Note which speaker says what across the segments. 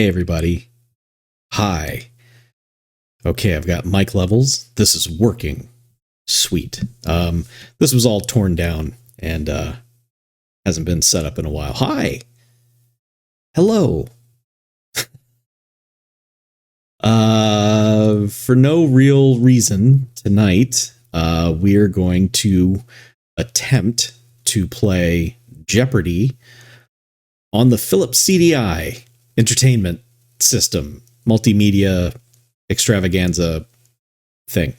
Speaker 1: Hey everybody. Hi. Okay, I've got mic levels. This is working. Sweet. This was all torn down and hasn't been set up in a while. Hi. Hello. For no real reason tonight, we're going to attempt to play Jeopardy on the Philips CDI entertainment system, multimedia extravaganza thing.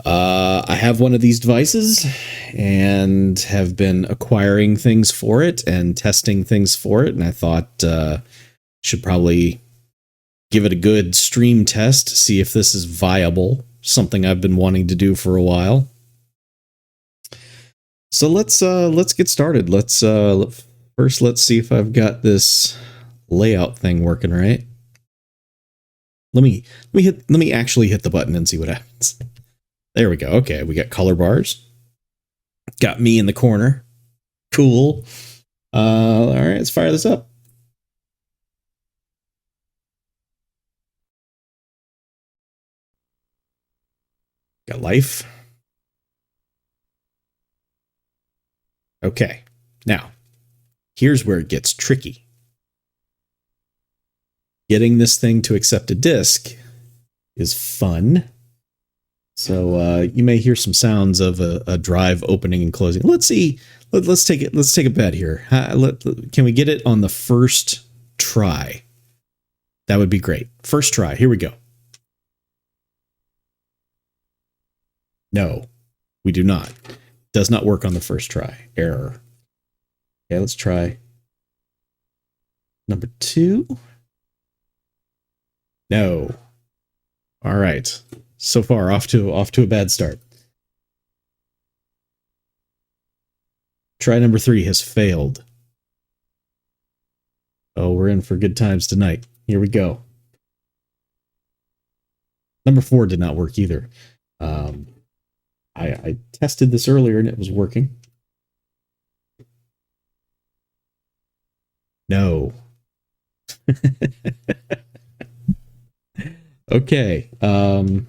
Speaker 1: I have one of these devices and have been acquiring things for it and testing things for it, and I thought should probably give it a good stream test, see if this is viable, something I've been wanting to do for a while. So let's get started. Let's see if I've got this layout thing working right. Let me actually hit the button and see what happens. There we go. Okay, we got color bars. Got me in the corner. Cool. All right, let's fire this up. Got life. Okay, now here's where it gets tricky. Getting this thing to accept a disk is fun. So you may hear some sounds of a drive opening and closing. Let's see. Let's take a bet here. Can we get it on the first try? That would be great. First try. Here we go. No, we do not. Does not work on the first try. Error. Okay, let's try number 2. No. All right. So far, off to a bad start. Try number 3 has failed. Oh, we're in for good times tonight. Here we go. Number 4 did not work either. I tested this earlier and it was working. No. Okay. There's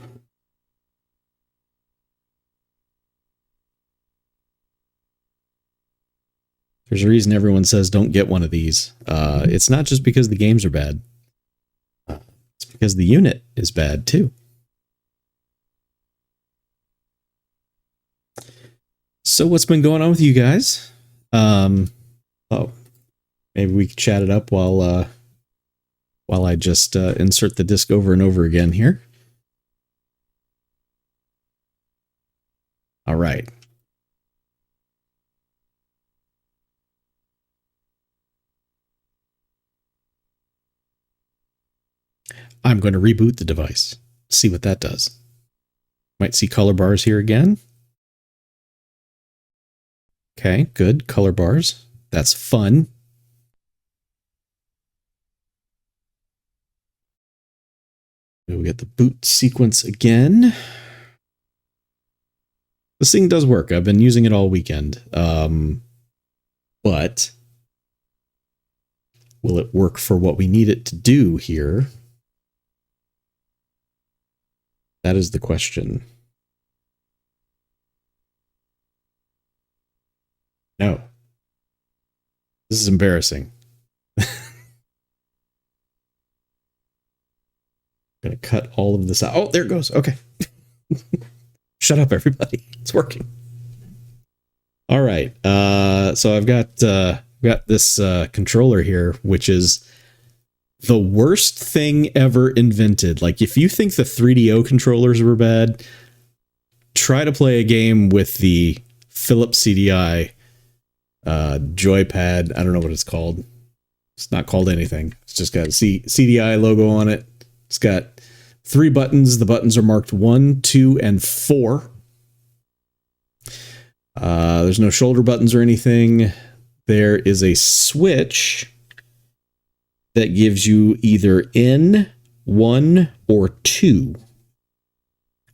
Speaker 1: a reason everyone says don't get one of these. It's not just because the games are bad. It's because the unit is bad too. So what's been going on with you guys? Oh, maybe we could chat it up while I just insert the disc over and over again here. All right. I'm going to reboot the device. See what that does. Might see color bars here again. Okay, good. Color bars. That's fun. We get the boot sequence again. This thing does work. I've been using it all weekend. But will it work for what we need it to do here? That is the question. No. This is embarrassing. Gonna cut all of this out. Oh, there it goes. Okay. Shut up, everybody. It's working. All right. So I've got this controller here, which is the worst thing ever invented. Like, if you think the 3DO controllers were bad, try to play a game with the Philips CDI joypad. I don't know what it's called. It's not called anything. It's just got a CDI logo on it. It's got 3 buttons. The buttons are marked 1, 2, and 4. There's no shoulder buttons or anything. There is a switch that gives you either in, 1, or 2.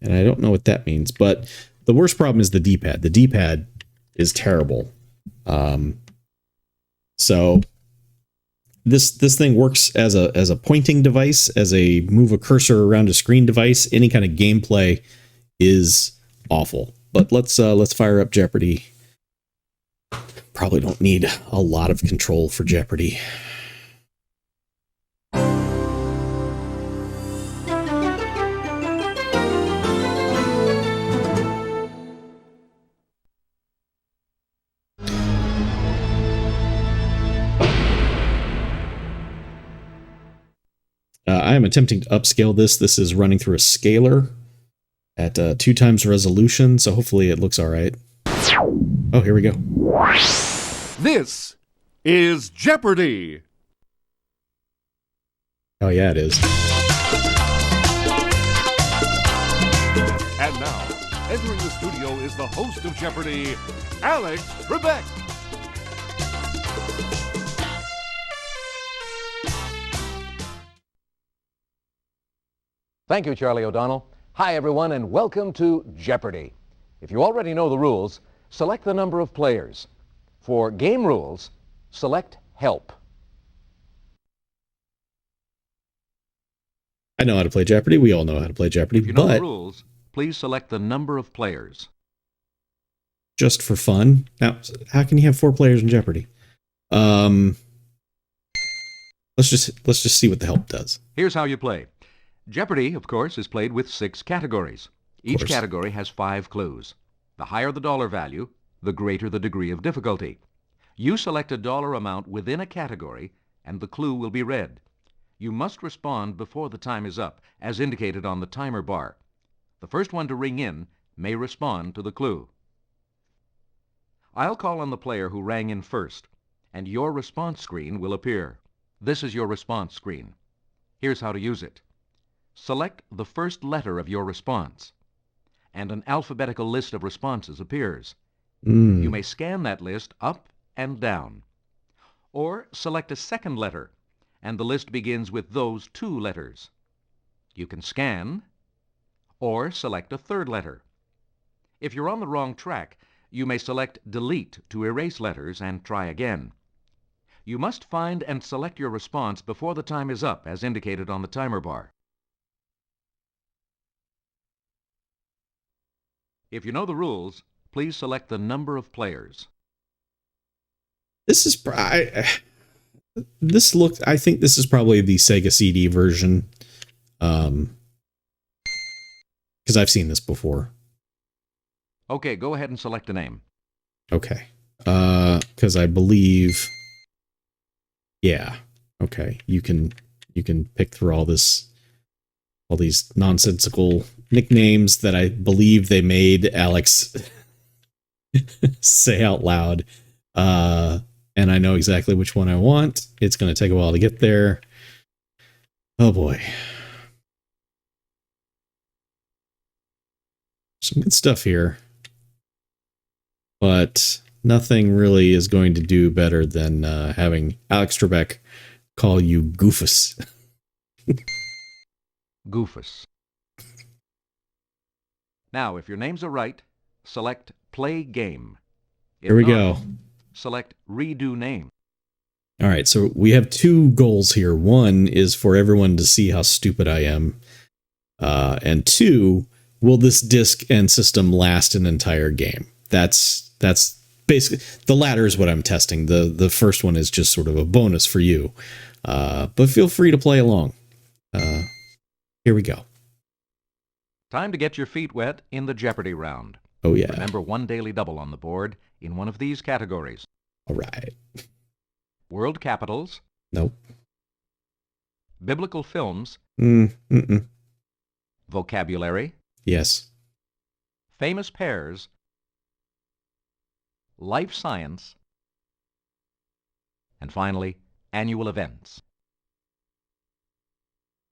Speaker 1: And I don't know what that means, but the worst problem is the D-pad. The D-pad is terrible. So this thing works as a pointing device, as a move a cursor around a screen device. Any kind of gameplay is awful. But let's fire up Jeopardy. Probably don't need a lot of control for Jeopardy. I am attempting to upscale this. This is running through a scaler at 2 times resolution, so hopefully it looks all right. Oh, here we go.
Speaker 2: This is Jeopardy!
Speaker 1: Oh, yeah, it is.
Speaker 2: And now, entering the studio is the host of Jeopardy, Alex Trebek.
Speaker 3: Thank you, Charlie O'Donnell. Hi, everyone, and welcome to Jeopardy! If you already know the rules, select the number of players. For game rules, select Help.
Speaker 1: I know how to play Jeopardy. We all know how to play Jeopardy.
Speaker 3: If you know the rules, please select the number of players.
Speaker 1: Just for fun. Now, how can you have 4 players in Jeopardy? Let's just see what the help does.
Speaker 3: Here's how you play. Jeopardy, of course, is played with 6 categories. Each category has 5 clues. The higher the dollar value, the greater the degree of difficulty. You select a dollar amount within a category, and the clue will be read. You must respond before the time is up, as indicated on the timer bar. The first one to ring in may respond to the clue. I'll call on the player who rang in first, and your response screen will appear. This is your response screen. Here's how to use it. Select the first letter of your response, and an alphabetical list of responses appears. You may scan that list up and down. Or select a second letter, and the list begins with those 2 letters. You can scan, or select a third letter. If you're on the wrong track, you may select Delete to erase letters and try again. You must find and select your response before the time is up, as indicated on the timer bar. If you know the rules, please select the number of players.
Speaker 1: This is I think this is probably the Sega CD version, because I've seen this before.
Speaker 3: Okay, go ahead and select a name.
Speaker 1: Okay, because I believe, yeah. Okay, you can pick through all these nonsensical nicknames that I believe they made Alex say out loud. And I know exactly which one I want. It's going to take a while to get there. Oh boy. Some good stuff here. But nothing really is going to do better than having Alex Trebek call you Goofus.
Speaker 3: Goofus. Now, if your names are right, select Play Game. If
Speaker 1: Here we
Speaker 3: not,
Speaker 1: go.
Speaker 3: Select Redo Name.
Speaker 1: All right, so we have 2 goals here. One is for everyone to see how stupid I am. And 2, will this disc and system last an entire game? That's basically, the latter is what I'm testing. The first one is just sort of a bonus for you. But feel free to play along. Here we go.
Speaker 3: Time to get your feet wet in the Jeopardy round.
Speaker 1: Oh, yeah.
Speaker 3: Remember, 1 daily double on the board in one of these categories.
Speaker 1: All right.
Speaker 3: World capitals.
Speaker 1: Nope.
Speaker 3: Biblical films. Vocabulary.
Speaker 1: Yes.
Speaker 3: Famous pairs. Life science. And finally, annual events.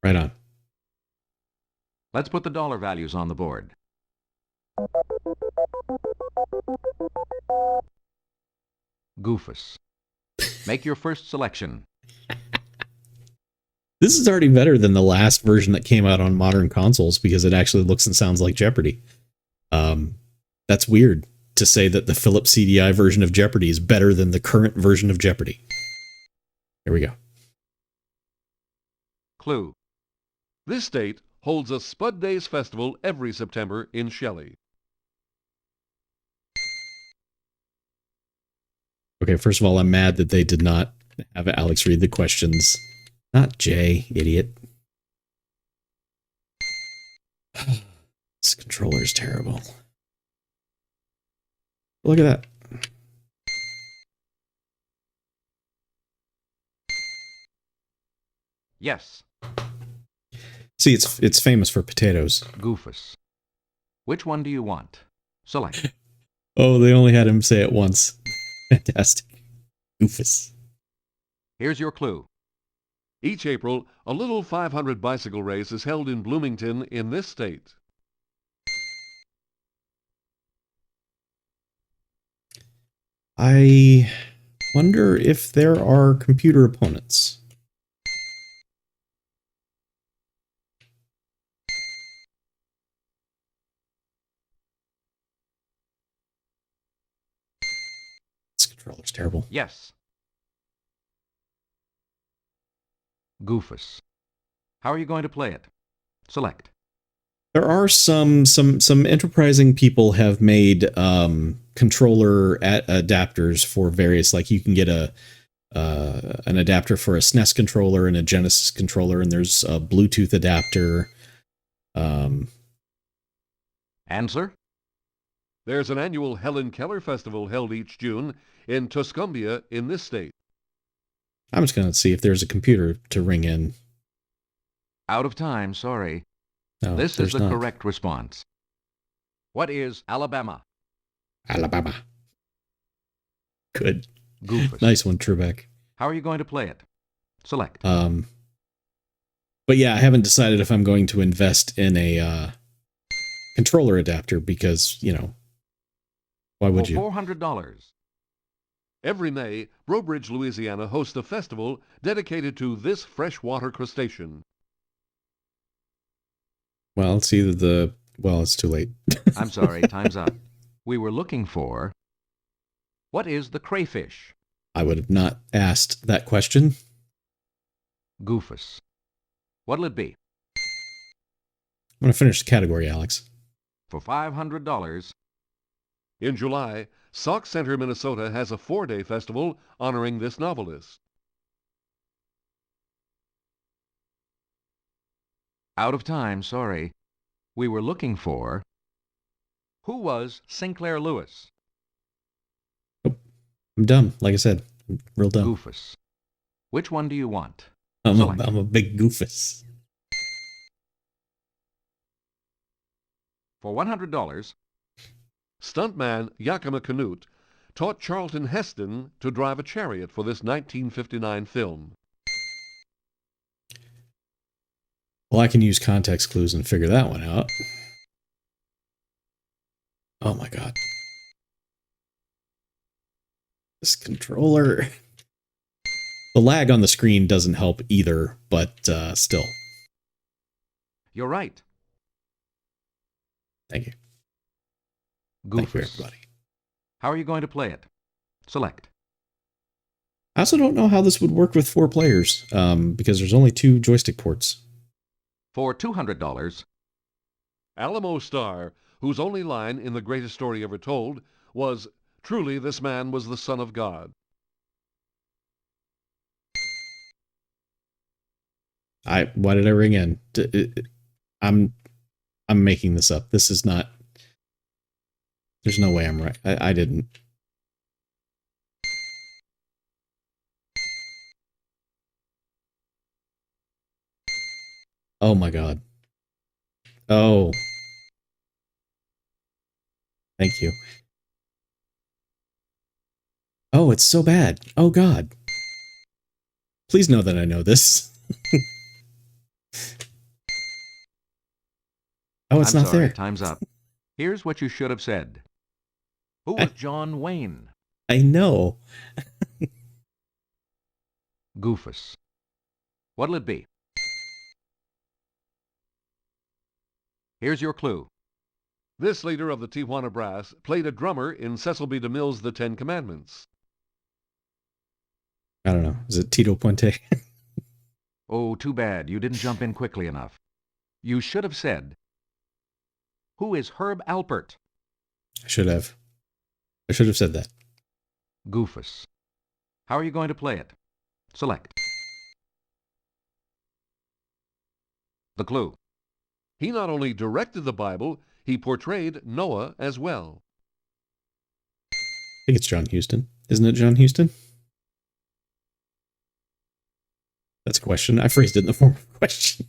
Speaker 1: Right on.
Speaker 3: Let's put the dollar values on the board. Goofus. Make your first selection.
Speaker 1: This is already better than the last version that came out on modern consoles because it actually looks and sounds like Jeopardy. That's weird to say that the Philips CDI version of Jeopardy is better than the current version of Jeopardy. Here we go.
Speaker 3: clue.
Speaker 2: This state holds a Spud Days festival every September in Shelley.
Speaker 1: Okay, first of all, I'm mad that they did not have Alex read the questions. Not Jay, idiot. This controller is terrible. Look at that.
Speaker 3: Yes.
Speaker 1: See, it's famous for potatoes.
Speaker 3: Goofus. Which one do you want? Select.
Speaker 1: Oh, they only had him say it once. Fantastic. Goofus.
Speaker 3: Here's your clue.
Speaker 2: Each April, a little 500 bicycle race is held in Bloomington in this state.
Speaker 1: I wonder if there are computer opponents. This controller's terrible.
Speaker 3: Yes. Goofus. How are you going to play it? Select.
Speaker 1: There are some enterprising people have made controller adapters for various, like you can get an adapter for a SNES controller and a Genesis controller, and there's a Bluetooth adapter.
Speaker 3: Answer?
Speaker 2: There's an annual Helen Keller Festival held each June in Tuscumbia in this state.
Speaker 1: I'm just going to see if there's a computer to ring in.
Speaker 3: Out of time, sorry.
Speaker 1: No,
Speaker 3: This is
Speaker 1: there's
Speaker 3: the
Speaker 1: not.
Speaker 3: correct response. What is Alabama?
Speaker 1: Alabama. Good.
Speaker 3: Goofus.
Speaker 1: Nice one, Trebek.
Speaker 3: How are you going to play it? Select.
Speaker 1: But yeah, I haven't decided if I'm going to invest in a controller adapter because, you know, why would you?
Speaker 3: For $400.
Speaker 2: Every May, Brobridge, Louisiana hosts a festival dedicated to this freshwater crustacean.
Speaker 1: Well, it's either well, it's too late.
Speaker 3: I'm sorry, time's up. We were looking for... What is the crayfish?
Speaker 1: I would have not asked that question.
Speaker 3: Goofus. What'll it be?
Speaker 1: I'm going to finish the category, Alex.
Speaker 3: For $500.
Speaker 2: In July, Sauk Center, Minnesota has a 4-day festival honoring this novelist.
Speaker 3: Out of time, sorry. We were looking for... Who was Sinclair Lewis?
Speaker 1: I'm dumb. Like I said, I'm real dumb.
Speaker 3: Goofus. Which one do you want?
Speaker 1: I'm
Speaker 3: Select.
Speaker 1: a big goofus.
Speaker 3: For $100,
Speaker 2: Stuntman Yakima Canute taught Charlton Heston to drive a chariot for this 1959 film.
Speaker 1: Well, I can use context clues and figure that one out. Oh my god. This controller. The lag on the screen doesn't help either, but still.
Speaker 3: you're right.
Speaker 1: Thank you.
Speaker 3: Goofus.
Speaker 1: Thank you, everybody.
Speaker 3: How are you going to play it? Select.
Speaker 1: I also don't know how this would work with 4 players, because there's only 2 joystick ports.
Speaker 3: For $200,
Speaker 2: Alamo Star, whose only line in The Greatest Story Ever Told was, "Truly this man was the Son of God."
Speaker 1: Why did I ring in? I'm making this up. This is not. There's no way I'm right. I didn't. Oh my god. Oh. Thank you. Oh, it's so bad. Oh god. Please know that I know this. Oh, it's
Speaker 3: I'm
Speaker 1: not
Speaker 3: sorry,
Speaker 1: there.
Speaker 3: time's up. Here's what you should have said. Who was John Wayne?
Speaker 1: I know.
Speaker 3: Goofus. What'll it be? Here's your clue.
Speaker 2: This leader of the Tijuana Brass played a drummer in Cecil B. DeMille's The Ten Commandments.
Speaker 1: I don't know. Is it Tito Puente?
Speaker 3: Oh, too bad. You didn't jump in quickly enough. You should have said, who is Herb Alpert?
Speaker 1: I should have. I should have said that.
Speaker 3: Goofus. How are you going to play it? Select. The clue.
Speaker 2: He not only directed the Bible, he portrayed Noah as well.
Speaker 1: I think it's John Huston. Isn't it John Huston? That's a question. I phrased it in the form of a question.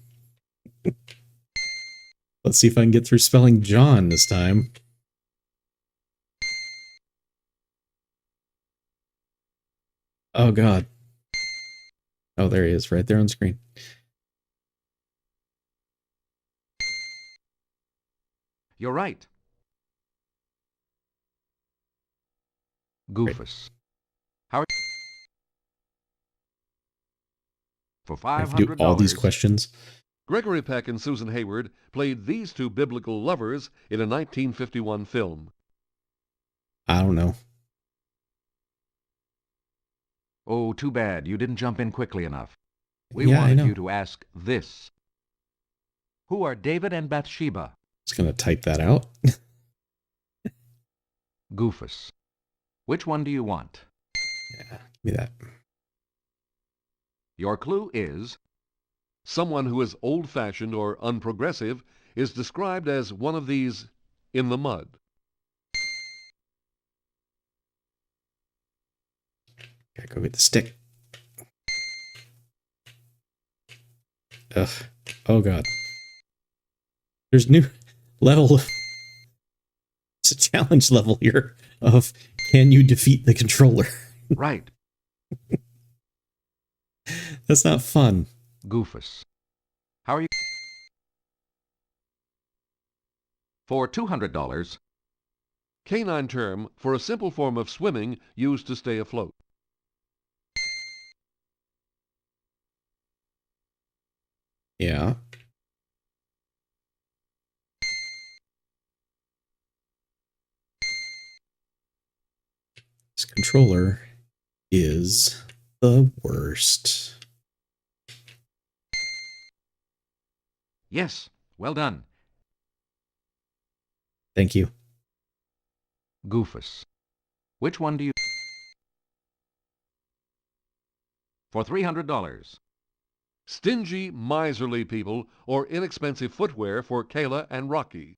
Speaker 1: Let's see if I can get through spelling John this time. Oh, God. Oh, there he is, right there on screen.
Speaker 3: You're right. Goofus. How are you? For
Speaker 1: I have to do all these
Speaker 3: $500.
Speaker 1: questions.
Speaker 2: Gregory Peck and Susan Hayward played these two biblical lovers in a 1951 film.
Speaker 1: I don't know.
Speaker 3: Oh, too bad. You didn't jump in quickly enough. We
Speaker 1: Yeah, I
Speaker 3: wanted
Speaker 1: know.
Speaker 3: you to ask this. Who are David and Bathsheba?
Speaker 1: Just going to type that out.
Speaker 3: Goofus. Which one do you want?
Speaker 1: Yeah, give me that.
Speaker 3: Your clue is
Speaker 2: Someone who is old-fashioned or unprogressive is described as one of these in the mud.
Speaker 1: Gotta go get the stick. Ugh. Oh, God. There's new level. It's a challenge level here of can you defeat the controller?
Speaker 3: right.
Speaker 1: That's not fun.
Speaker 3: Goofus. How are you? For $200.
Speaker 2: Canine term for a simple form of swimming used to stay afloat.
Speaker 1: Yeah. This controller is the worst.
Speaker 3: Yes. Well done.
Speaker 1: Thank you.
Speaker 3: Goofus. Which one do you? For $300.
Speaker 2: Stingy, miserly people or inexpensive footwear for Kayla and Rocky.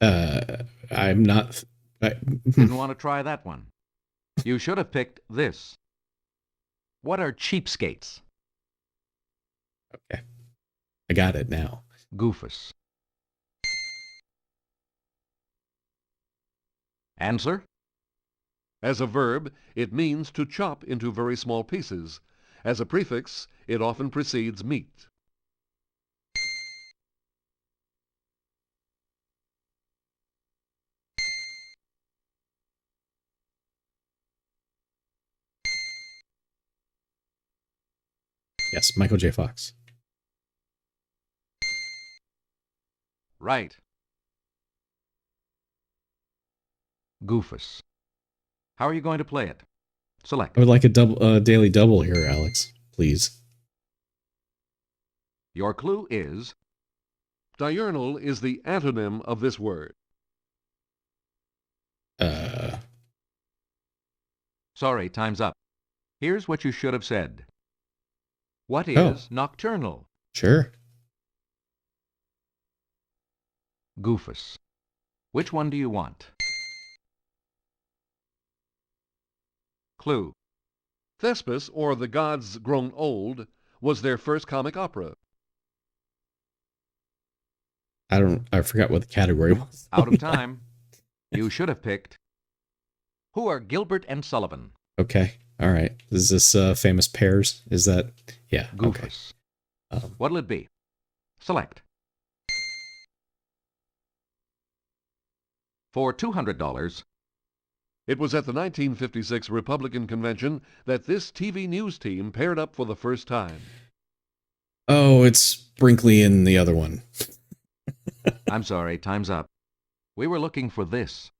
Speaker 1: I'm not.
Speaker 3: Didn't want to try that one. You should have picked this. What are cheapskates?
Speaker 1: Okay. I got it now.
Speaker 3: Goofus. Answer?
Speaker 2: As a verb, it means to chop into very small pieces. As a prefix, it often precedes meat.
Speaker 1: Yes, Michael J. Fox.
Speaker 3: Right. Goofus. How are you going to play it? Select.
Speaker 1: I would like a daily double here, Alex. Please.
Speaker 3: Your clue is
Speaker 2: Diurnal is the antonym of this word.
Speaker 3: Sorry, time's up. Here's what you should have said. What is nocturnal?
Speaker 1: Sure.
Speaker 3: Goofus. Which one do you want? Clue.
Speaker 2: Thespis, or The Gods Grown Old, was their first comic opera.
Speaker 1: I forgot what the category was.
Speaker 3: Out of time. You should have picked. Who are Gilbert and Sullivan?
Speaker 1: Okay. All right. Is this famous pairs? Is that? Yeah.
Speaker 3: Goofus.
Speaker 1: Okay.
Speaker 3: What'll it be? Select. For $200.
Speaker 2: It was at the 1956 Republican Convention that this TV news team paired up for the first time.
Speaker 1: Oh, it's Brinkley and the other one.
Speaker 3: I'm sorry, time's up. We were looking for this.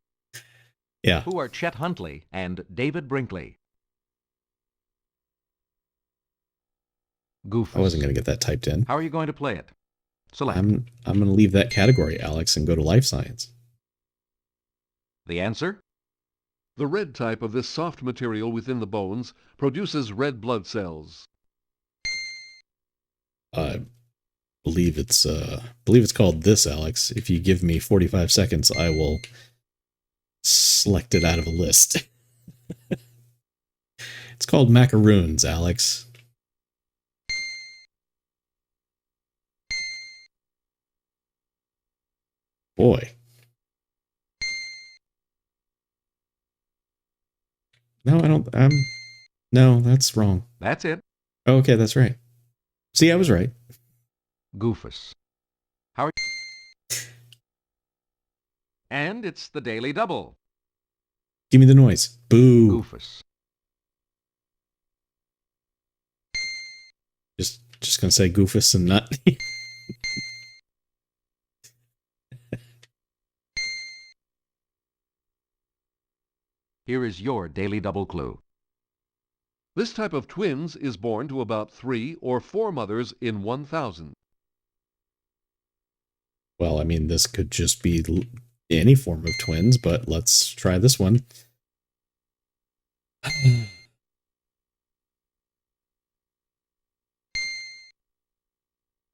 Speaker 1: Yeah.
Speaker 3: Who are Chet Huntley and David Brinkley? Goofus.
Speaker 1: I wasn't going to get that typed in.
Speaker 3: How are you going to play it? Select.
Speaker 1: I'm going to leave that category, Alex, and go to life science.
Speaker 3: The answer?
Speaker 2: The red type of this soft material within the bones produces red blood cells.
Speaker 1: I believe it's called this, Alex. If you give me 45 seconds, I will select it out of a list. It's called macaroons, Alex. Boy. No, I don't. No, that's wrong.
Speaker 3: That's it.
Speaker 1: Oh, okay, that's right. See, I was right.
Speaker 3: Goofus. How are you? And it's the Daily Double.
Speaker 1: Give me the noise. Boo.
Speaker 3: Goofus.
Speaker 1: Just gonna say Goofus and not.
Speaker 3: Here is your Daily Double clue.
Speaker 2: This type of twins is born to about 3 or 4 mothers in 1,000.
Speaker 1: Well, I mean, this could just be any form of twins, but let's try this one.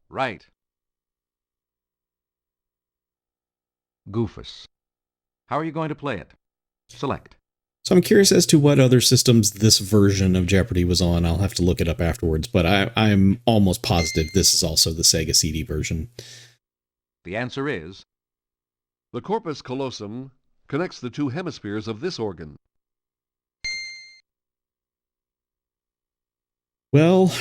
Speaker 3: Right. Goofus. How are you going to play it? Select.
Speaker 1: So I'm curious as to what other systems this version of Jeopardy was on. I'll have to look it up afterwards, but I'm almost positive this is also the Sega CD version.
Speaker 3: The answer is...
Speaker 2: The corpus callosum connects the 2 hemispheres of this organ.
Speaker 1: Well,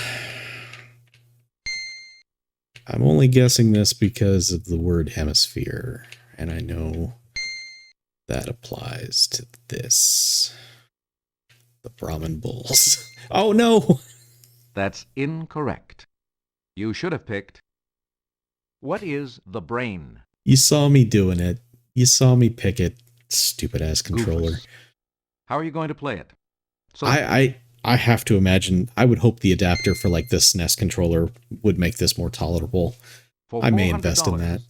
Speaker 1: I'm only guessing this because of the word hemisphere, and I know that applies to this. The Brahmin bulls. Oh, no!
Speaker 3: That's incorrect. You should have picked... What is the brain?
Speaker 1: You saw me doing it. You saw me pick it. Stupid-ass controller.
Speaker 3: Goofus. How are you going to play it? Select.
Speaker 1: I have to imagine, I would hope the adapter for like this SNES controller would make this more tolerable.
Speaker 3: For
Speaker 1: I may
Speaker 3: $400.
Speaker 1: invest in that.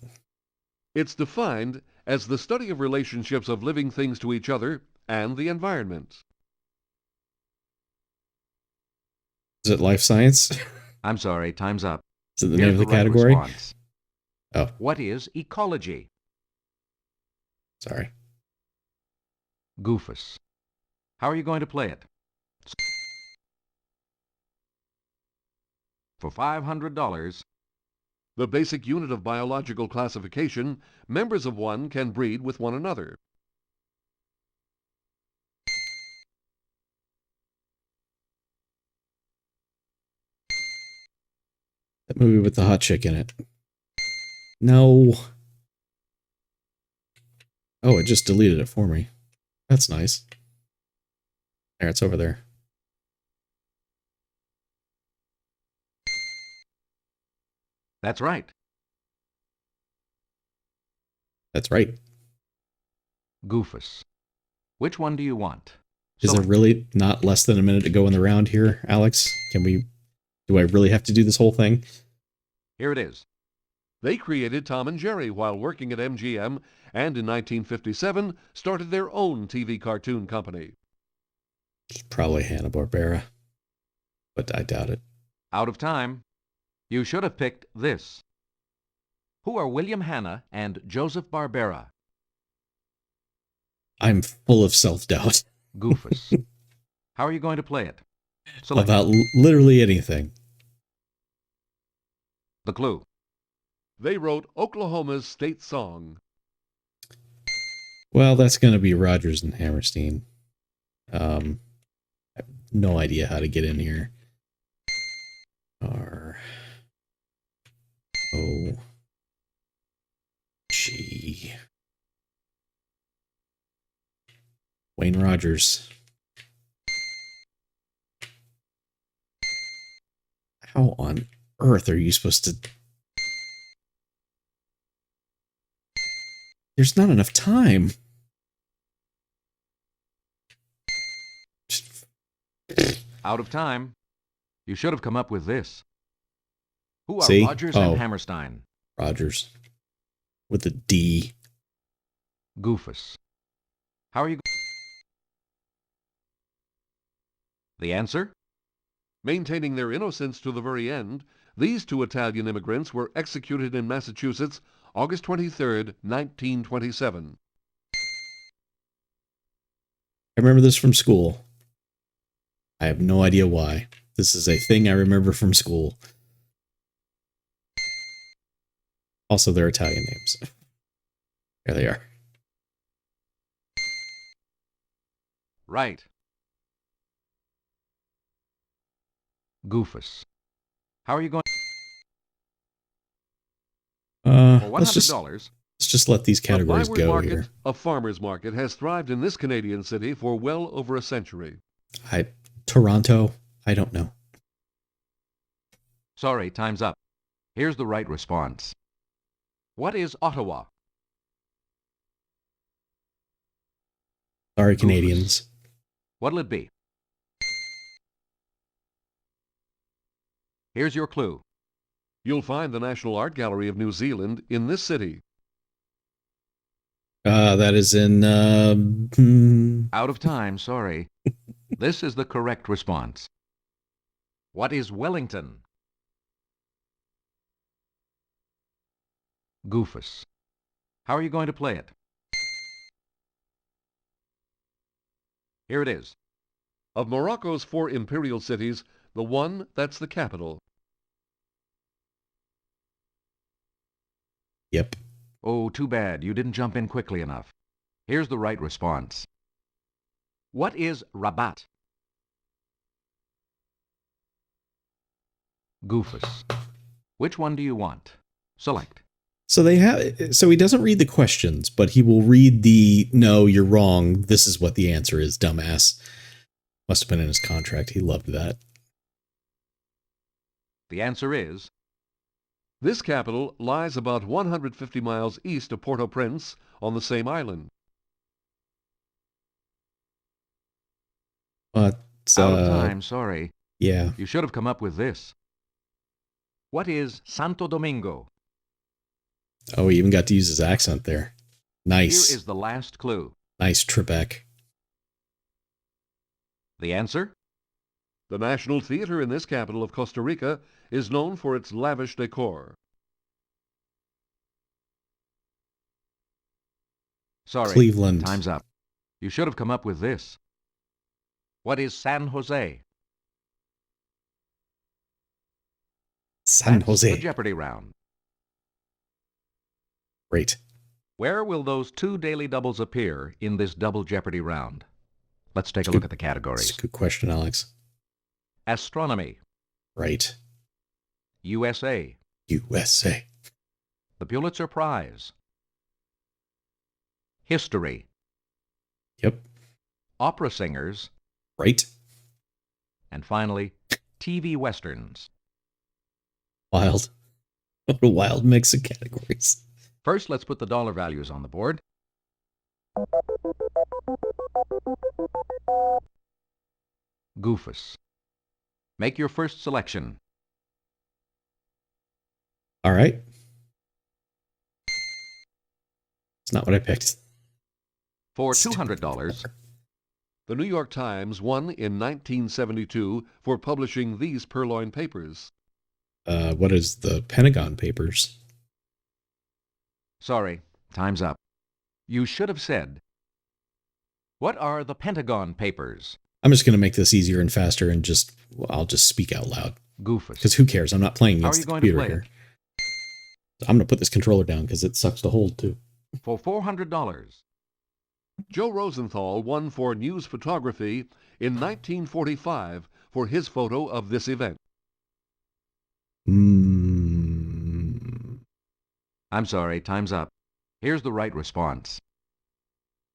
Speaker 2: It's defined as the study of relationships of living things to each other and the environment.
Speaker 1: Is it life science?
Speaker 3: I'm sorry, time's up.
Speaker 1: Is it the
Speaker 3: Here's
Speaker 1: name of the
Speaker 3: right
Speaker 1: category?
Speaker 3: response.
Speaker 1: Oh,
Speaker 3: What is ecology?
Speaker 1: sorry.
Speaker 3: Goofus. How are you going to play it? For $500,
Speaker 2: The basic unit of biological classification, members of one can breed with one another.
Speaker 1: That movie with the hot chick in it. No. Oh, it just deleted it for me. That's nice. There, it's over there.
Speaker 3: that's right.
Speaker 1: That's right.
Speaker 3: Goofus. Which one do you want?
Speaker 1: Is there
Speaker 3: Select.
Speaker 1: really not less than a minute to go in the round here, Alex? Do I really have to do this whole thing?
Speaker 3: Here it is.
Speaker 2: They created Tom and Jerry while working at MGM, and in 1957 started their own TV cartoon company.
Speaker 1: It's probably Hanna-Barbera, but I doubt it.
Speaker 3: Out of time. You should have picked this. Who are William Hanna and Joseph Barbera?
Speaker 1: I'm full of self-doubt
Speaker 3: Goofus. How are you going to play it? Select.
Speaker 1: about literally anything.
Speaker 3: The clue.
Speaker 2: They wrote Oklahoma's state song.
Speaker 1: Well, that's going to be Rodgers and Hammerstein. I have no idea how to get in here. R O G. Wayne Rogers. How on earth are you supposed to... There's not enough time.
Speaker 3: Out of time. You should have come up with this. Who are
Speaker 1: See?
Speaker 3: Rogers
Speaker 1: Oh.
Speaker 3: and Hammerstein?
Speaker 1: Rogers. With a D.
Speaker 3: Goofus. How are you? The answer?
Speaker 2: Maintaining their innocence to the very end, these two Italian immigrants were executed in Massachusetts August 23, 1927.
Speaker 1: I remember this from school. I have no idea why. This is a thing I remember from school. Also, they're Italian names. There they are.
Speaker 3: Right. Goofus. How are you going? For
Speaker 1: Let's
Speaker 3: $100,
Speaker 1: just let these categories
Speaker 2: A byword
Speaker 1: go
Speaker 2: market,
Speaker 1: here.
Speaker 2: a farmer's market, has thrived in this Canadian city for well over a century.
Speaker 1: Toronto, I don't know.
Speaker 3: sorry, time's up. Here's the right response. What is Ottawa?
Speaker 1: Sorry, Canadians.
Speaker 3: What'll it be? Here's your clue.
Speaker 2: You'll find the National Art Gallery of New Zealand in this city.
Speaker 1: That is in.
Speaker 3: Out of time, sorry. This is the correct response. What is Wellington? Goofus. How are you going to play it? Here it is.
Speaker 2: Of Morocco's 4 imperial cities, the one that's the capital.
Speaker 1: Yep.
Speaker 3: Oh, too bad. You didn't jump in quickly enough. Here's the right response. What is Rabat? Goofus. Which one do you want? Select.
Speaker 1: So he doesn't read the questions, but he will read the no, you're wrong. This is what the answer is, dumbass. Must have been in his contract. He loved that.
Speaker 3: The answer is
Speaker 2: This capital lies about 150 miles east of Port-au-Prince on the same island.
Speaker 1: But
Speaker 3: out of time, sorry.
Speaker 1: Yeah.
Speaker 3: You should have come up with this. What is Santo Domingo?
Speaker 1: Oh, he even got to use his accent there. Nice.
Speaker 3: Here is the last clue.
Speaker 1: Nice, Trebek.
Speaker 3: The answer?
Speaker 2: The National Theater in this capital of Costa Rica is known for its lavish decor.
Speaker 3: Sorry,
Speaker 1: Cleveland.
Speaker 3: Time's up. You should have come up with this. What is San Jose?
Speaker 1: San
Speaker 3: That's
Speaker 1: Jose.
Speaker 3: the Jeopardy round.
Speaker 1: Great.
Speaker 3: Where will those 2 daily doubles appear in this double Jeopardy round? Let's take a look at the categories.
Speaker 1: That's a good question, Alex.
Speaker 3: Astronomy.
Speaker 1: Right.
Speaker 3: USA.
Speaker 1: USA.
Speaker 3: The Pulitzer Prize. History.
Speaker 1: Yep.
Speaker 3: Opera singers.
Speaker 1: Right.
Speaker 3: And finally, TV westerns.
Speaker 1: Wild. What a wild mix of categories.
Speaker 3: First, let's put the dollar values on the board. Goofus. Make your first selection.
Speaker 1: All right. It's not what I picked.
Speaker 3: For $200,
Speaker 2: The New York Times won in 1972 for publishing these purloined papers.
Speaker 1: What is the Pentagon Papers?
Speaker 3: sorry, time's up. You should have said, what are the Pentagon Papers?
Speaker 1: I'm just going to make this easier and faster and I'll just speak out loud.
Speaker 3: Goofus.
Speaker 1: Because who cares? I'm not playing
Speaker 3: How are
Speaker 1: against
Speaker 3: you
Speaker 1: the
Speaker 3: going to
Speaker 1: computer
Speaker 3: play
Speaker 1: here. I'm going to put this controller down because it sucks to hold too.
Speaker 3: For $400.
Speaker 2: Joe Rosenthal won for news photography in 1945 for his photo of this event.
Speaker 3: I'm sorry, time's up. Here's the right response.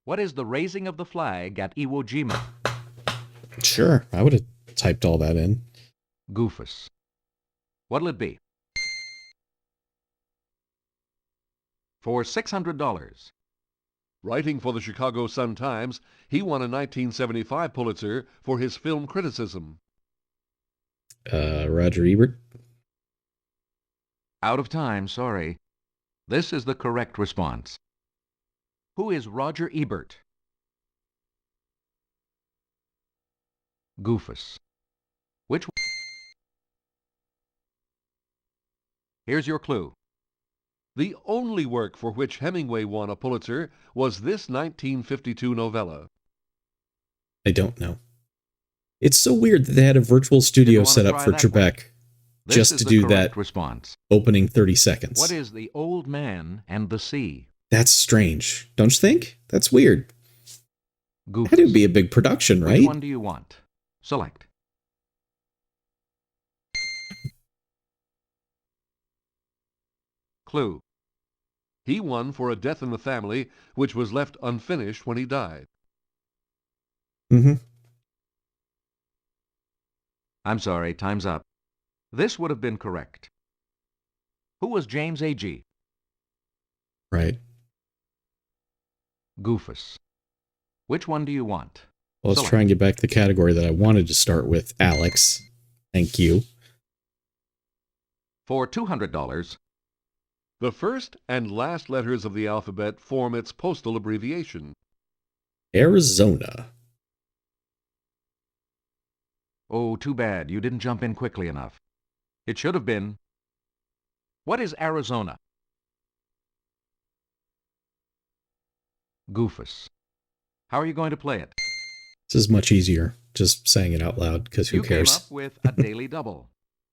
Speaker 3: What is the raising of the flag at Iwo Jima?
Speaker 1: Sure, I would have typed all that in.
Speaker 3: Goofus. What'll it be? For $600.
Speaker 2: Writing for the Chicago Sun-Times, he won a 1975 Pulitzer for his film criticism.
Speaker 1: Roger Ebert.
Speaker 3: Out of time, sorry. This is the correct response. Who is Roger Ebert? Goofus. Which? Here's your clue.
Speaker 2: The only work for which Hemingway won a Pulitzer was this 1952 novella.
Speaker 1: I don't know. It's so weird that they had a virtual studio set up for Trebek just to do that
Speaker 3: response.
Speaker 1: Opening 30 seconds.
Speaker 3: What is The Old Man and the Sea?
Speaker 1: That's strange, don't you think? That's weird.
Speaker 3: Goofus.
Speaker 1: That would be a big production, right?
Speaker 3: Which one do you want? Select. Clue.
Speaker 2: He won for A Death in the Family, which was left unfinished when he died.
Speaker 1: Mm-hmm.
Speaker 3: I'm sorry, time's up. This would have been correct. Who was James Agee?
Speaker 1: Right.
Speaker 3: Goofus. Which one do you want?
Speaker 1: Well, let's try and get back to the category that I wanted to start with, Alex. Thank you.
Speaker 3: For $200,
Speaker 2: the first and last letters of the alphabet form its postal abbreviation.
Speaker 1: Arizona.
Speaker 3: Oh, too bad. You didn't jump in quickly enough. It should have been. What is Arizona? Goofus. How are you going to play it?
Speaker 1: This is much easier, just saying it out loud, because who cares?
Speaker 3: You came up with a daily double.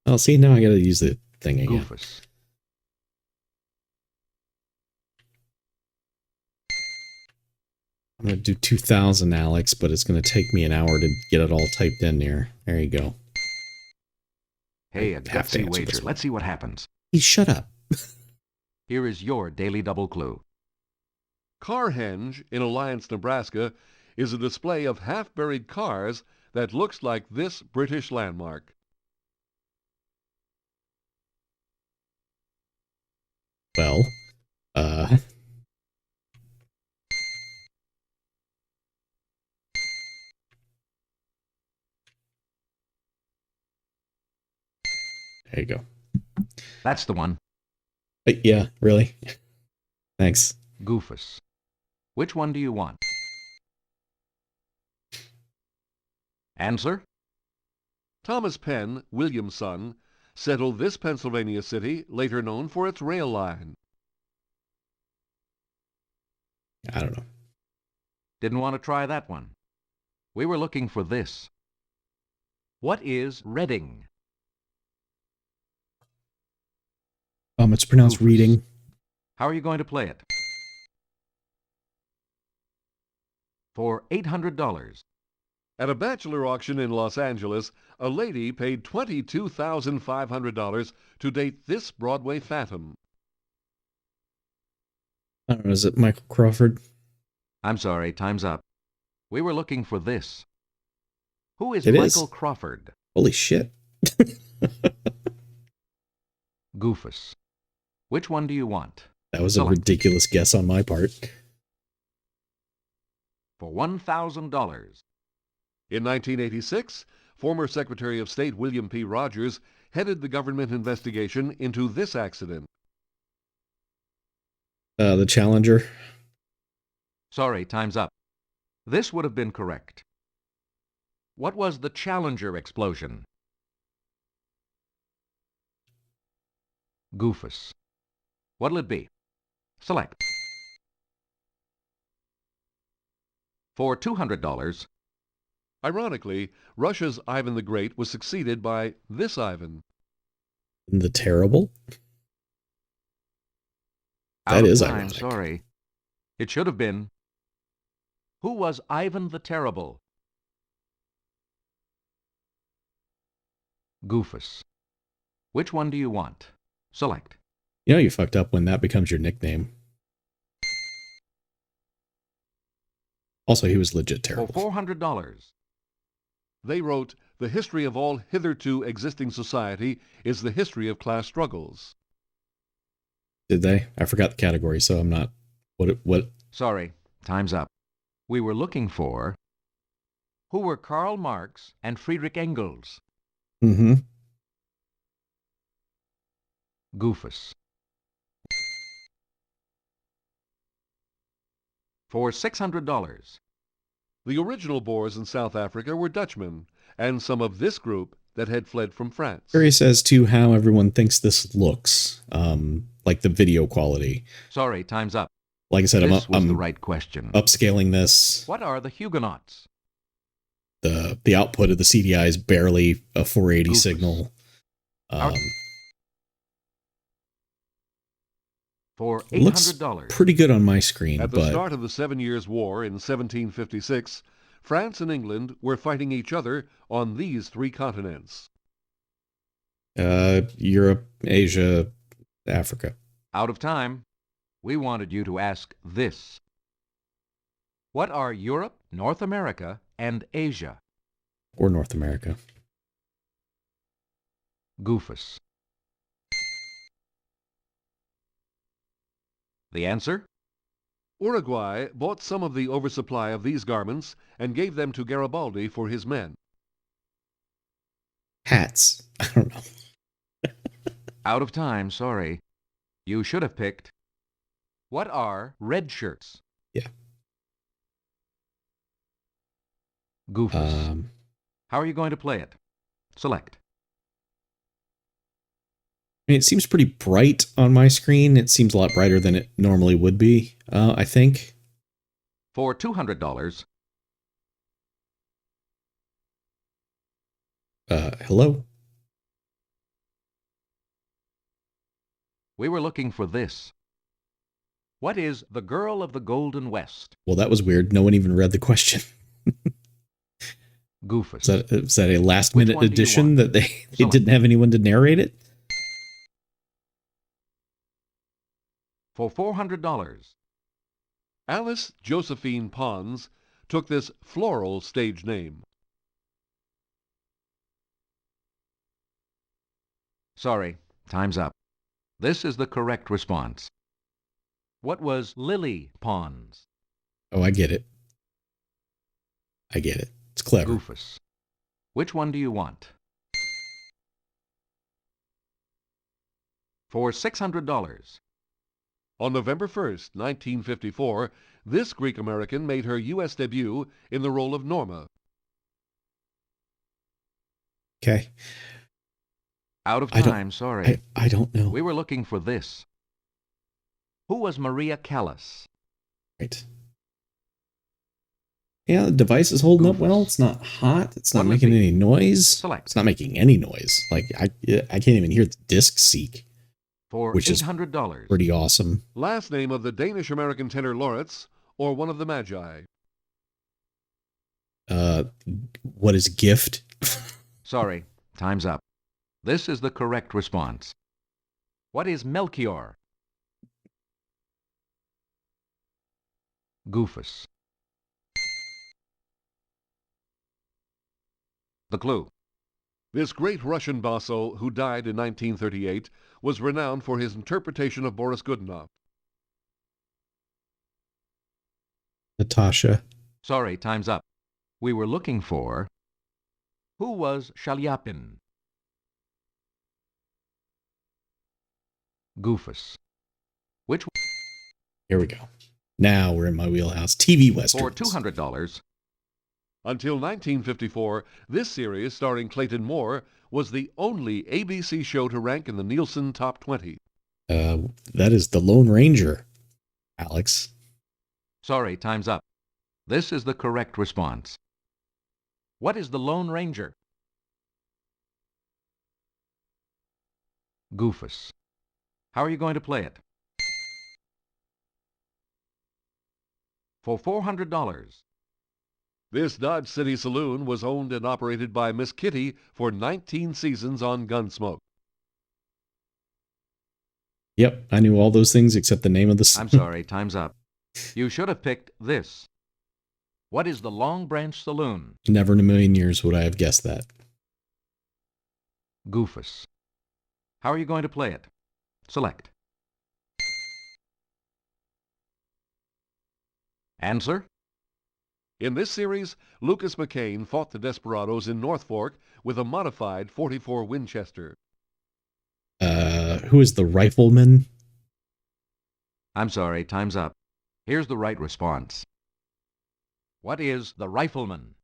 Speaker 1: Oh, see, now I gotta use the thing again.
Speaker 3: Goofus.
Speaker 1: I'm gonna do 2,000, Alex, but it's gonna take me an hour to get it all typed in there. There you go.
Speaker 3: Hey, a gutsy wager. Let's see what happens.
Speaker 1: Hey, shut up.
Speaker 3: Here is your daily double clue.
Speaker 2: Carhenge in Alliance, Nebraska, is a display of half-buried cars that looks like this British landmark.
Speaker 1: Well, there you go.
Speaker 3: That's the one.
Speaker 1: Yeah, really? Thanks.
Speaker 3: Goofus. Which one do you want? Answer?
Speaker 2: Thomas Penn, William's son, settled this Pennsylvania city, later known for its rail line.
Speaker 1: I don't know.
Speaker 3: Didn't want to try that one. We were looking for this. What is Reading?
Speaker 1: It's pronounced
Speaker 3: Goofus.
Speaker 1: reading.
Speaker 3: How are you going to play it? For $800.
Speaker 2: At a bachelor auction in Los Angeles, a lady paid $22,500 to date this Broadway phantom.
Speaker 1: I don't know, is it Michael Crawford?
Speaker 3: I'm sorry, time's up. We were looking for this. Who is
Speaker 1: It
Speaker 3: Michael
Speaker 1: is.
Speaker 3: Crawford?
Speaker 1: Holy shit.
Speaker 3: Goofus. Which one do you want?
Speaker 1: That was a ridiculous guess on my part.
Speaker 3: For $1,000.
Speaker 2: In 1986, former Secretary of State William P. Rogers headed the government investigation into this accident.
Speaker 1: The Challenger.
Speaker 3: Sorry, time's up. This would have been correct. What was the Challenger explosion? Goofus. What'll it be? Select. For $200.
Speaker 2: Ironically, Russia's Ivan the Great was succeeded by this Ivan.
Speaker 1: The Terrible?
Speaker 3: Out
Speaker 1: That
Speaker 3: of
Speaker 1: is
Speaker 3: time,
Speaker 1: ironic.
Speaker 3: sorry. It should have been. Who was Ivan the Terrible? Goofus. Which one do you want? Select.
Speaker 1: You know you fucked up when that becomes your nickname. Also, he was legit
Speaker 3: For
Speaker 1: terrible.
Speaker 3: $400.
Speaker 2: They wrote, "The history of all hitherto existing society is the history of class struggles."
Speaker 1: Did they? I forgot the category, so I'm not... What?
Speaker 3: Sorry, time's up. We were looking for... Who were Karl Marx and Friedrich Engels?
Speaker 1: Mm-hmm.
Speaker 3: Goofus. For $600.
Speaker 2: The original Boers in South Africa were Dutchmen, and some of this group that had fled from France.
Speaker 1: Curious as to how everyone thinks this looks, like the video quality.
Speaker 3: Sorry, time's up.
Speaker 1: Like I said,
Speaker 3: This was
Speaker 1: I'm
Speaker 3: the right question.
Speaker 1: upscaling this.
Speaker 3: What are the Huguenots?
Speaker 1: The output of the CDI is barely a 480
Speaker 3: Goofus.
Speaker 1: signal.
Speaker 3: For
Speaker 1: It looks
Speaker 3: $800.
Speaker 1: pretty good on my screen,
Speaker 2: At the
Speaker 1: but
Speaker 2: start of the 7 Years' War in 1756, France and England were fighting each other on these 3 continents.
Speaker 1: Europe, Asia, Africa.
Speaker 3: Out of time. We wanted you to ask this. What are Europe, North America, and Asia?
Speaker 1: Or North America.
Speaker 3: Goofus. The answer?
Speaker 2: Uruguay bought some of the oversupply of these garments and gave them to Garibaldi for his men.
Speaker 1: Hats. I don't know.
Speaker 3: Out of time, sorry. You should have picked. What are red shirts?
Speaker 1: Yeah.
Speaker 3: Goofus. How are you going to play it? Select.
Speaker 1: I mean, it seems pretty bright on my screen. It seems a lot brighter than it normally would be, I think.
Speaker 3: For $200.
Speaker 1: Hello?
Speaker 3: We were looking for this. What is the Girl of the Golden West?
Speaker 1: Well, that was weird. No one even read the question.
Speaker 3: Goofus.
Speaker 1: Is that a last
Speaker 3: Which
Speaker 1: minute
Speaker 3: one do you
Speaker 1: addition
Speaker 3: want?
Speaker 1: that they
Speaker 3: Select.
Speaker 1: didn't have anyone to narrate it?
Speaker 3: For $400.
Speaker 2: Alice Josephine Pons took this floral stage name.
Speaker 3: Sorry, time's up. This is the correct response. What was Lily Pons?
Speaker 1: Oh, I get it. I get it. It's clever.
Speaker 3: Goofus. Which one do you want? For $600.
Speaker 2: On November 1st, 1954, this Greek-American made her U.S. debut in the role of Norma.
Speaker 1: Okay.
Speaker 3: Out of time, sorry.
Speaker 1: I don't know.
Speaker 3: We were looking for this. Who was Maria Callas?
Speaker 1: Right. Yeah, the device is holding up
Speaker 3: Goofus.
Speaker 1: well. It's not hot. It's not
Speaker 3: What would
Speaker 1: making
Speaker 3: be?
Speaker 1: any noise.
Speaker 3: Select.
Speaker 1: It's not making any noise. Like I can't even hear the disc seek,
Speaker 3: For
Speaker 1: which is
Speaker 3: $800.
Speaker 1: pretty awesome.
Speaker 2: Last name of the Danish-American tenor laureates, or one of the Magi.
Speaker 1: What is gift?
Speaker 3: Sorry, time's up. This is the correct response. What is Melchior? Goofus. The clue.
Speaker 2: This great Russian basso, who died in 1938, was renowned for his interpretation of Boris Godunov.
Speaker 1: Natasha.
Speaker 3: Sorry, time's up. We were looking for... Who was Shalyapin? Goofus. Which
Speaker 1: Here we go. Now we're in my wheelhouse. TV westerns.
Speaker 3: for $200.
Speaker 2: Until 1954, this series, starring Clayton Moore, was the only ABC show to rank in the Nielsen Top 20.
Speaker 1: That is The Lone Ranger, Alex.
Speaker 3: Sorry, time's up. This is the correct response. What is the Lone Ranger? Goofus. How are you going to play it? For $400.
Speaker 2: This Dodge City saloon was owned and operated by Miss Kitty for 19 seasons on Gunsmoke.
Speaker 1: Yep, I knew all those things except the name of the.
Speaker 3: I'm sorry, time's up. You should have picked this. What is the Long Branch Saloon?
Speaker 1: Never in a million years would I have guessed that.
Speaker 3: Goofus. How are you going to play it? Select. Answer?
Speaker 2: In this series, Lucas McCain fought the desperados in North Fork with a modified .44 Winchester.
Speaker 1: who is the rifleman?
Speaker 3: I'm sorry, time's up. Here's the right response. What is the rifleman?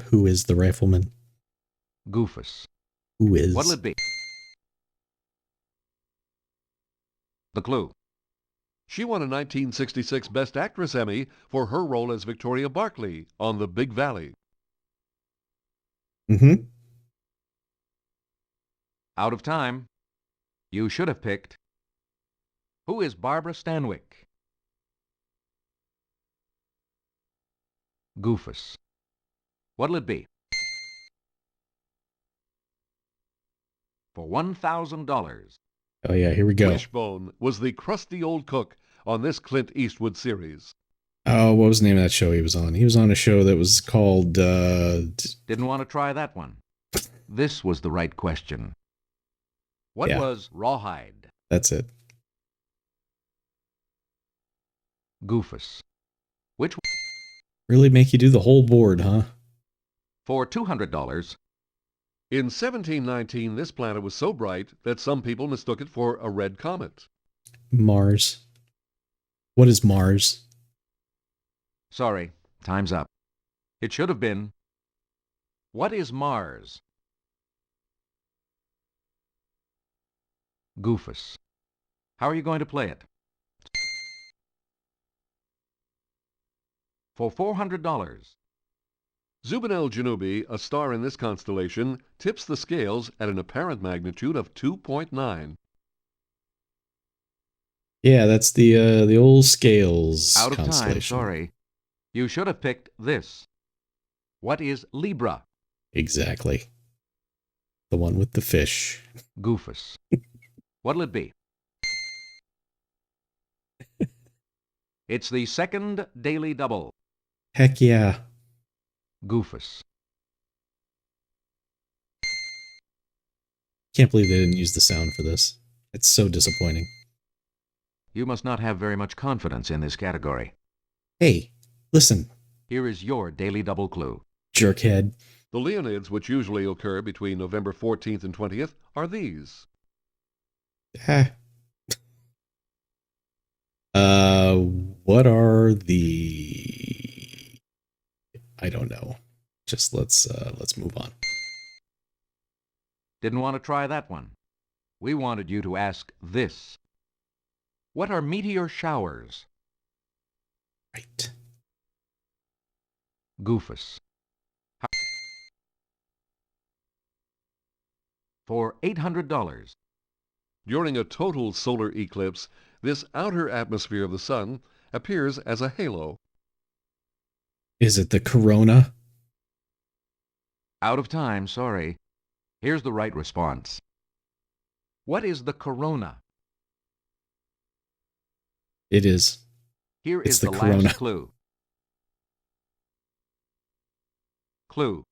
Speaker 1: Who is the rifleman?
Speaker 3: Goofus.
Speaker 1: Who is?
Speaker 3: What'll it be? The clue.
Speaker 2: She won a 1966 Best Actress Emmy for her role as Victoria Barkley on The Big Valley.
Speaker 1: Mm-hmm.
Speaker 3: Out of time. You should have picked. Who is Barbara Stanwyck? Goofus. What'll it be? For $1,000.
Speaker 1: Oh yeah, here we go.
Speaker 2: Wishbone was the crusty old cook on this Clint Eastwood series.
Speaker 1: Oh, what was the name of that show he was on? He was on a show that was called
Speaker 3: Didn't want to try that one. This was the right question. What
Speaker 1: Yeah.
Speaker 3: was rawhide?
Speaker 1: That's it.
Speaker 3: Goofus. Which
Speaker 1: Really make you do the whole board, huh?
Speaker 3: for $200.
Speaker 2: In 1719, this planet was so bright that some people mistook it for a red comet.
Speaker 1: Mars. What is Mars?
Speaker 3: Sorry, time's up. It should have been. What is Mars? Goofus. How are you going to play it? For $400.
Speaker 2: Zubin el-Janubi, a star in this constellation, tips the scales at an apparent magnitude of 2.9.
Speaker 1: Yeah, that's the old scales
Speaker 3: Out of time,
Speaker 1: constellation.
Speaker 3: sorry. You should have picked this. What is Libra?
Speaker 1: Exactly. The one with the fish.
Speaker 3: Goofus. What'll it be? It's the second daily double.
Speaker 1: Heck yeah.
Speaker 3: Goofus.
Speaker 1: Can't believe they didn't use the sound for this. It's so disappointing.
Speaker 3: You must not have very much confidence in this category.
Speaker 1: Hey, listen,
Speaker 3: Here is your daily double clue.
Speaker 1: jerkhead.
Speaker 2: The Leonids, which usually occur between November 14th and 20th, are these.
Speaker 1: Ah. What are the... I don't know. Just let's move on.
Speaker 3: Didn't want to try that one. We wanted you to ask this. What are meteor showers?
Speaker 1: Right.
Speaker 3: Goofus. For $800.
Speaker 2: During a total solar eclipse, this outer atmosphere of the sun appears as a halo.
Speaker 1: Is it the corona?
Speaker 3: Out of time, sorry. Here's the right response. What is the corona?
Speaker 1: It is.
Speaker 3: Here
Speaker 1: It's
Speaker 3: is
Speaker 1: the
Speaker 3: the
Speaker 1: corona.
Speaker 3: last clue. Clue.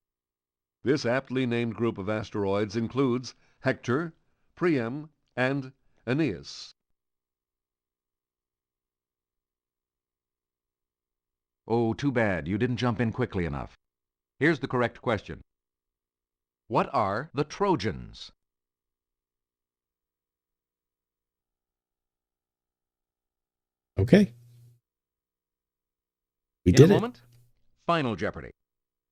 Speaker 2: This aptly named group of asteroids includes Hector, Priam, and Aeneas.
Speaker 3: Oh, too bad. You didn't jump in quickly enough. Here's the correct question. What are the Trojans?
Speaker 1: Okay. We
Speaker 3: In
Speaker 1: did
Speaker 3: a
Speaker 1: it.
Speaker 3: moment, Final Jeopardy.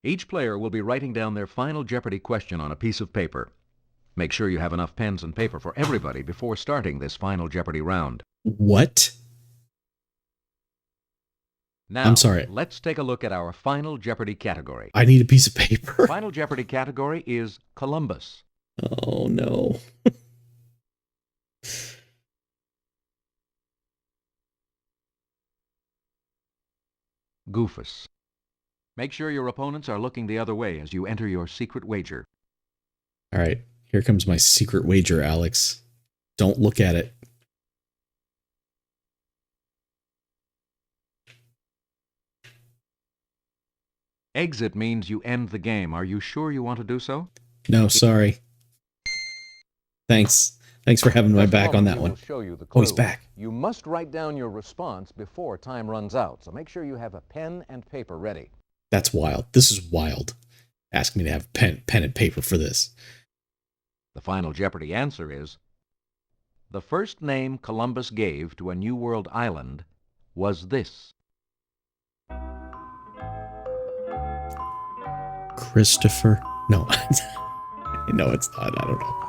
Speaker 3: Each player will be writing down their Final Jeopardy question on a piece of paper. Make sure you have enough pens and paper for everybody before starting this Final Jeopardy round.
Speaker 1: What?
Speaker 3: Now,
Speaker 1: I'm sorry.
Speaker 3: let's take a look at our Final Jeopardy category.
Speaker 1: I need a piece of paper.
Speaker 3: Final Jeopardy category is Columbus.
Speaker 1: Oh, no.
Speaker 3: Goofus. Make sure your opponents are looking the other way as you enter your secret wager.
Speaker 1: All right. Here comes my secret wager, Alex. Don't look at it.
Speaker 3: Exit means you end the game. Are you sure you want to do so?
Speaker 1: No, sorry. Thanks. Thanks for having my
Speaker 3: Just a
Speaker 1: back on
Speaker 3: moment,
Speaker 1: that
Speaker 3: we
Speaker 1: one.
Speaker 3: will show you the
Speaker 1: Oh, he's
Speaker 3: clue.
Speaker 1: back.
Speaker 3: You must write down your response before time runs out, so make sure you have a pen and paper ready.
Speaker 1: That's wild. This is wild. Ask me to have pen and paper for this.
Speaker 3: The final Jeopardy answer is, the first name Columbus gave to a New World island was this.
Speaker 1: Christopher? No. No, it's not. I don't know.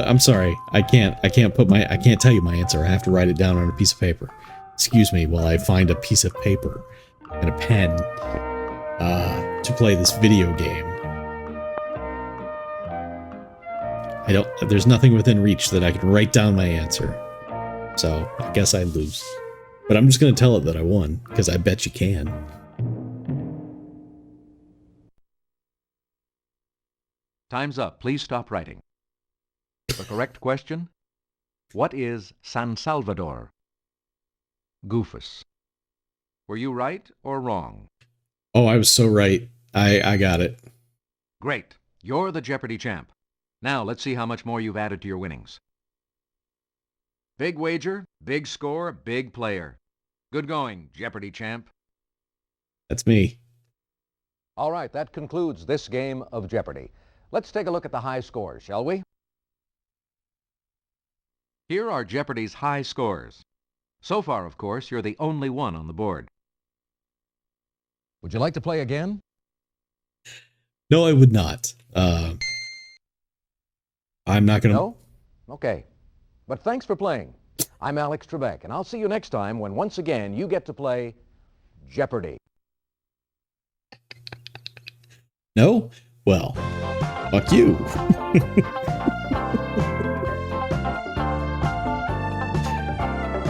Speaker 1: I'm sorry. I can't tell you my answer. I have to write it down on a piece of paper. Excuse me while I find a piece of paper and a pen to play this video game. There's nothing within reach that I can write down my answer. So, I guess I lose. But I'm just going to tell it that I won, because I bet you can.
Speaker 3: Time's up. Please stop writing. The correct question, what is San Salvador? Goofus. Were you right or wrong?
Speaker 1: Oh, I was so right. I got it.
Speaker 3: Great. You're the Jeopardy champ. Now let's see how much more you've added to your winnings. Big wager, big score, big player. Good going, Jeopardy champ.
Speaker 1: That's me.
Speaker 3: All right, that concludes this game of Jeopardy. Let's take a look at the high scores, shall we? Here are Jeopardy's high scores. So far, of course, you're the only one on the board. Would you like to play again?
Speaker 1: No, I would not. I'm not going to...
Speaker 3: No? Okay. But thanks for playing. I'm Alex Trebek, and I'll see you next time when once again you get to play Jeopardy.
Speaker 1: No? Well, fuck you.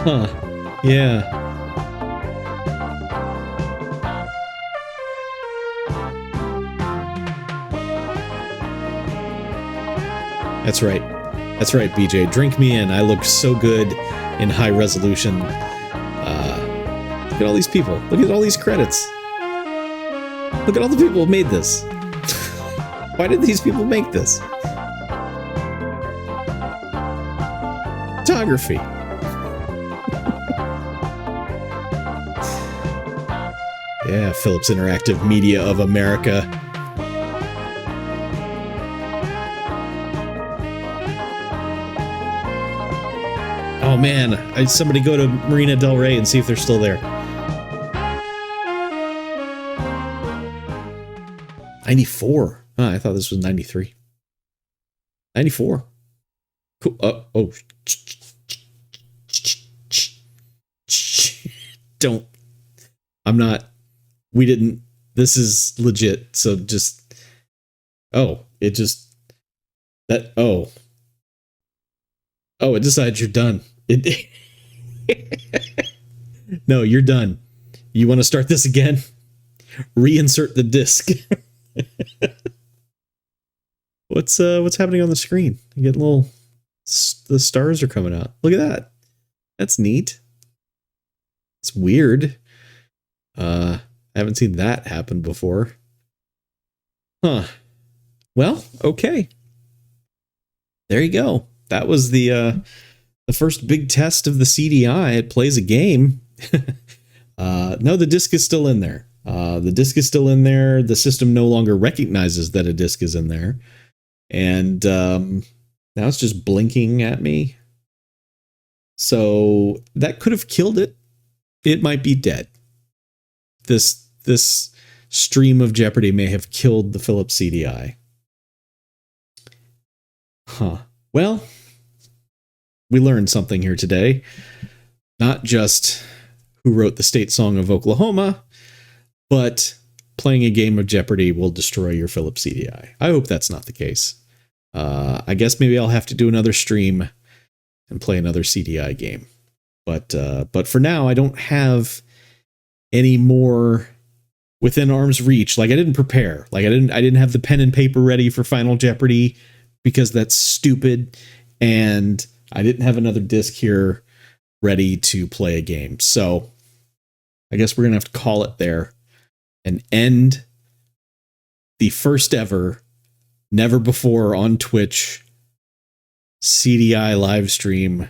Speaker 1: Huh. Yeah. That's right. That's right, BJ. Drink me in. I look so good in high resolution. Look at all these people. Look at all these credits. Look at all the people who made this. Why did these people make this? Photography. Yeah, Philips Interactive Media of America. Oh man, somebody go to Marina Del Rey and see if they're still there. 94. Oh, I thought this was 93. 94. Cool. Oh. Don't. I'm not. We didn't. This is legit. So just. Oh, it just. That. Oh. Oh, it decides you're done. It. No, you're done. You want to start this again? Reinsert the disc. What's happening on the screen? You get little. The stars are coming out. Look at that. That's neat. It's weird. I haven't seen that happen before. Huh. Well, okay. There you go. That was the first big test of the CDI. It plays a game. No, the disc is still in there. The disc is still in there. The system no longer recognizes that a disc is in there. And now it's just blinking at me. So that could have killed it. It might be dead. This stream of Jeopardy may have killed the Philips CDI. Huh. Well, we learned something here today. Not just who wrote the state song of Oklahoma, but playing a game of Jeopardy will destroy your Philips CDI. I hope that's not the case. I guess maybe I'll have to do another stream and play another CDI game. But for now, I don't have any more within arm's reach. Like I didn't prepare. Like I didn't have the pen and paper ready for Final Jeopardy because that's stupid. And I didn't have another disc here ready to play a game. So I guess we're going to have to call it there and end the first ever, never before on Twitch CDI live stream.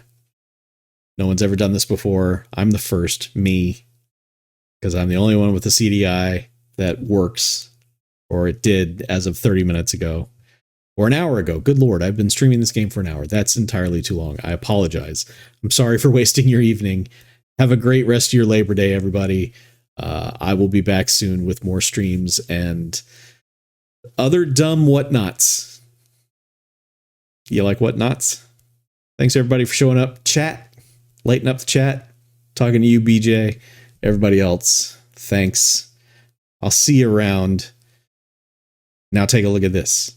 Speaker 1: No one's ever done this before. I'm the first, me, because I'm the only one with a CDI that works, or it did as of 30 minutes ago. or an hour ago. Good Lord, I've been streaming this game for an hour. That's entirely too long. I apologize. I'm sorry for wasting your evening. Have a great rest of your Labor Day, everybody. I will be back soon with more streams and other dumb whatnots. You like whatnots? Thanks everybody for showing up. Chat, lighten up the chat. Talking to you, BJ. Everybody else, thanks. I'll see you around. Now take a look at this.